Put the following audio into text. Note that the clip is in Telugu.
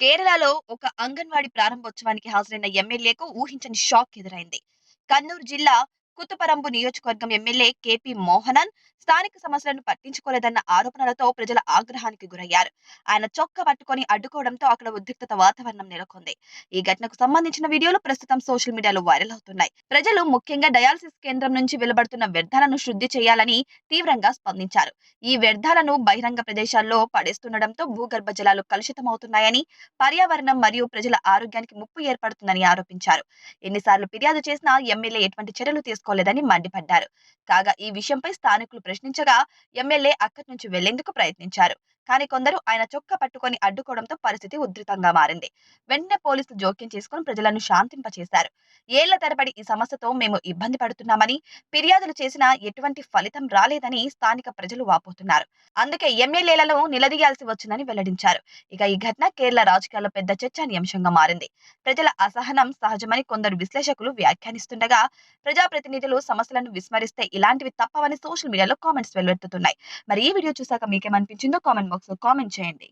కేరళలో ఒక అంగన్వాడీ ప్రారంభోత్సవానికి హాజరైన ఎమ్మెల్యేకు ఊహించని షాక్ ఎదురైంది. కన్నూరు జిల్లా కుతుపరంబు నియోజకవర్గం ఎమ్మెల్యే కేపీ మోహనన్ స్థానిక సమస్యలను పట్టించుకోలేదన్న ఆరోపణలతో ప్రజల ఆగ్రహానికి గురయ్యారు. ఆయన చొక్కా పట్టుకొని అడ్డుకోవడంతో అక్కడ ఉద్రిక్తత వాతావరణం నెలకొంది. ఈ ఘటనకు సంబంధించిన వీడియోలు ప్రస్తుతం సోషల్ మీడియాలో వైరల్ అవుతున్నాయి. ప్రజలు ముఖ్యంగా డయాలసిస్ కేంద్రం నుంచి వెలువడుతున్న వ్యర్థాలను శుద్ధి చేయాలని తీవ్రంగా స్పందించారు. ఈ వ్యర్థాలను బహిరంగ ప్రదేశాల్లో పడేస్తుండటంతో భూగర్భ జలాలు కలుషితమవుతున్నాయని, పర్యావరణం మరియు ప్రజల ఆరోగ్యానికి ముప్పు ఏర్పడుతుందని ఆరోపించారు. ఎన్నిసార్లు ఫిర్యాదు చేసినా ఎమ్మెల్యే ఎటువంటి చర్యలు తీసుకోలేదని మండిపడ్డారు. కాగా ఈ విషయంపై స్థానికులు ప్రశ్నించగా ఎమ్మెల్యే అక్కడి నుంచి వెళ్లేందుకు ప్రయత్నించారు. కానీ కొందరు ఆయన చొక్కా పట్టుకొని అడ్డుకోవడంతో పరిస్థితి ఉధృతంగా మారింది. వెంటనే పోలీసులు జోక్యం చేసుకుని ప్రజలను శాంతింపచేశారు. ఏళ్ల తరబడి ఈ సమస్యతో మేము ఇబ్బంది పడుతున్నామని, ఫిర్యాదులు చేసినా ఎటువంటి ఫలితం రాలేదని స్థానిక ప్రజలు వాపోతున్నారు. అందుకే ఎమ్మెల్యేలను నిలదీయాల్సి వచ్చిందని వెల్లడించారు. ఇక ఈ ఘటన కేరళ రాజకీయాల్లో పెద్ద చర్చానీయాంశంగా మారింది. ప్రజల అసహనం సహజమని కొందరు విశ్లేషకులు వ్యాఖ్యానిస్తుండగా, ప్రజాప్రతినిధులు సమస్యలను విస్మరిస్తే ఇలాంటివి తప్పవని సోషల్ మీడియాలో కామెంట్స్ వెల్లువెత్తుతున్నాయి. మరి ఈ వీడియో చూసాక మీకేమనిపించిందో కామెంట్ బాక్స్ లో కామెంట్ చేయండి.